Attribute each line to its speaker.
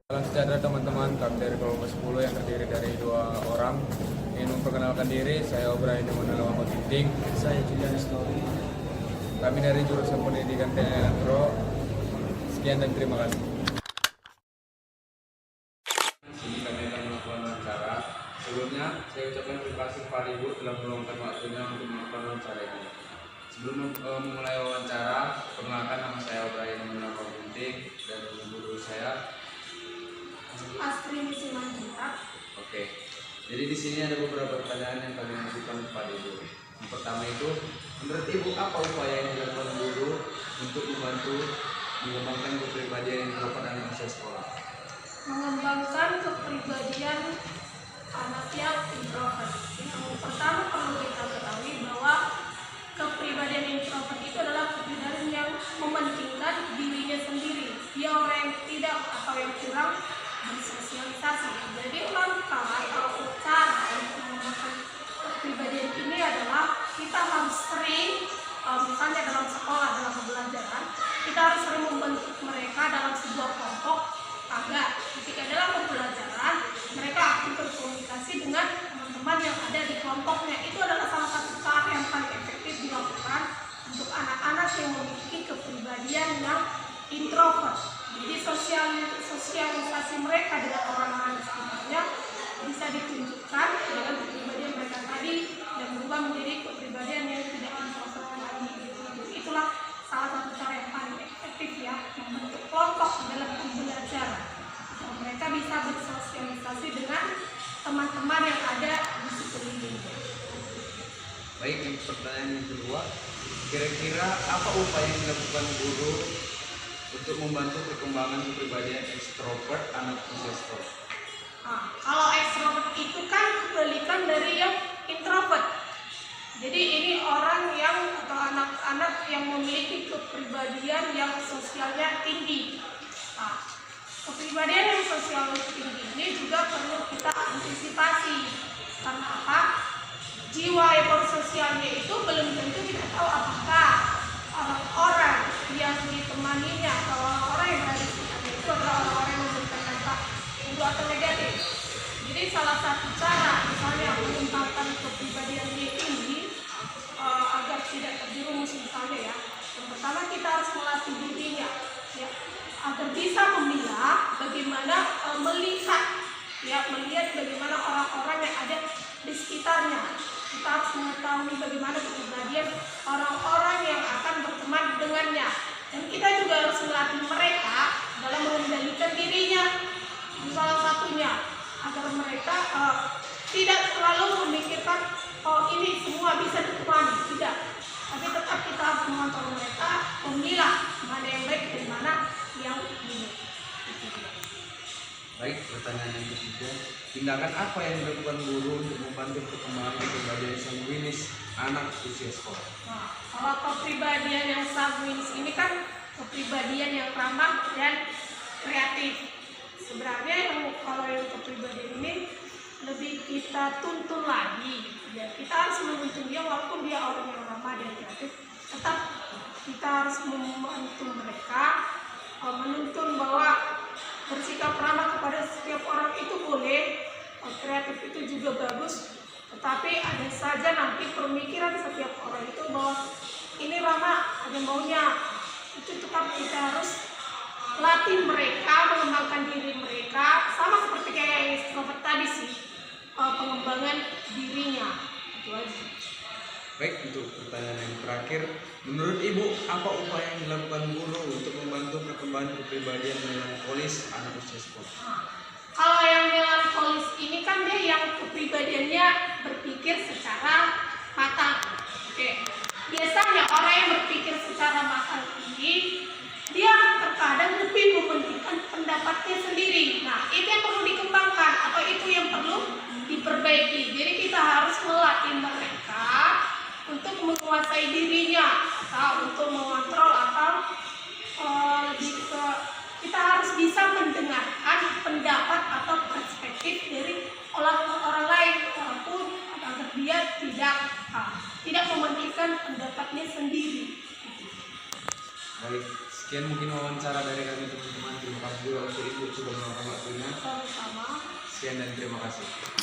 Speaker 1: Salam sejahtera teman-teman, kami dari kelompok 10 yang terdiri dari 2 orang. Ingin memperkenalkan diri, saya O'Brien Emanuel Muhammad Ginting.
Speaker 2: Saya Julian Story.
Speaker 1: Kami dari jurusan pendidikan TNI Elektro. Sekian dan terima kasih. Sini kami akan melakukan wawancara. Sebelumnya, saya ucapkan terima kasih kepada Ibu telah meluangkan waktunya untuk melakukan wawancara ini. Sebelum memulai wawancara, perkenalkan nama saya O'Brien Emanuel Muhammad Ginting dan guru saya
Speaker 3: Astri Simanjuntak.
Speaker 1: Oke, jadi di sini ada beberapa pertanyaan yang kami ajukan kepada Ibu. Yang pertama itu, menurut Ibu apa upaya yang dilakukan guru untuk membantu mengembangkan kepribadian yang terdapat dalam usia sekolah?
Speaker 3: Mengembangkan kepribadian anak yang introvert. Yang pertama perlu kita ketahui bahwa kepribadian introvert itu adalah kepribadian yang mementingkan dirinya sendiri. Dia orang yang tidak atau yang kurang bersosialisasi. Jadi langkah atau cara untuk mengembangkan kepribadian ini adalah kita harus sering, misalnya dalam sekolah, dalam pembelajaran, kita harus sering membentuk mereka dalam sebuah kelompok agar ketika dalam pembelajaran mereka akan berkomunikasi dengan teman-teman yang ada di kelompoknya. Itu adalah salah satu cara yang paling efektif dilakukan untuk anak-anak yang memiliki kepribadian yang introvert. Jadi sosialisasi mereka dengan orang-orang di sekitarnya bisa ditunjukkan dengan kepribadian mereka tadi dan berubah menjadi kepribadian yang tidak introvert lagi. Itulah salah satu cara yang paling efektif ya, membentuk kelompok dalam pembelajaran. Mereka bisa bersosialisasi dengan teman-teman yang ada di sekelilingnya.
Speaker 1: Baik, pertanyaan yang kedua, kira-kira apa upaya yang dilakukan guru untuk membantu perkembangan kepribadian ekstrovert anak usia sekolah?
Speaker 3: Kalau ekstrovert itu kan kebalikan dari yang introvert. Jadi ini orang yang atau anak-anak yang memiliki kepribadian yang sosialnya tinggi. Kepribadian yang sosial tinggi ini juga perlu kita antisipasi. Karena apa? Jiwa sosialnya itu belum tentu kita tahu apakah orang-orang yang ditemaninya atau orang-orang yang berada di sekitarnya itu adalah orang-orang yang memberikan dampak buruk atau negatif. Jadi salah satu cara misalnya mengembangkan kepribadian dia ini agar tidak terjerumus misalnya ya. Yang pertama kita harus melatih dirinya ya, agar bisa memilah bagaimana melihat bagaimana orang-orang yang ada di sekitarnya. Kita harus mengetahui bagaimana kepribadian orang-orang yang akan berteman dengannya. Dan kita juga harus melatih mereka dalam mengendalikan dirinya. Salah satunya agar mereka tidak selalu memikirkan ini semua bisa ditemani, tidak. Tapi tetap kita harus mengontrol mereka, memilah mana yang baik dan mana yang buruk.
Speaker 1: Baik, pertanyaan yang ketiga, tindakan apa yang dilakukan guru untuk membantu perkembangan kepribadian sanguinis anak usia sekolah?
Speaker 3: Kalau kepribadian yang sanguinis ini kan kepribadian yang ramah dan kreatif. Sebenarnya kalau yang kepribadian ini lebih kita tuntun lagi. Ya, kita harus menuntun dia walaupun dia orang yang ramah dan kreatif. Tetap kita harus membantu mereka, menuntun bahwa bersikap ramah kepada setiap orang itu boleh, kreatif itu juga bagus, tetapi ada saja nanti pemikiran setiap orang itu bahwa ini ramah, ada maunya. Itu tetap kita harus latih mereka, mengembangkan diri mereka, sama seperti kayak yang extrovert tadi sih, pengembangan dirinya. Itu aja.
Speaker 1: Baik, untuk pertanyaan yang terakhir, menurut Ibu apa upaya yang dilakukan guru untuk membantu perkembangan kepribadian melankolis anak usia sekolah?
Speaker 3: Kalau yang melankolis ini kan dia yang kepribadiannya berpikir secara matang. Oke. Biasanya orang yang berpikir secara matang ini dia terkadang lebih mementingkan pendapatnya sendiri. Nah, itu yang perlu dikembangkan atau itu yang perlu diperbaiki. Jadi kita harus melatih mereka untuk menguasai dirinya atau untuk mengontrol atau lebih ke kita harus bisa mendengarkan pendapat atau perspektif dari orang lain walaupun agar dia tidak mementingkan pendapatnya sendiri.
Speaker 1: Baik, sekian mungkin wawancara dari kami teman-teman. Terima kasih juga Bapak Ibu sudah meluangkan waktunya.
Speaker 3: Sama-sama.
Speaker 1: Sekian dan terima kasih.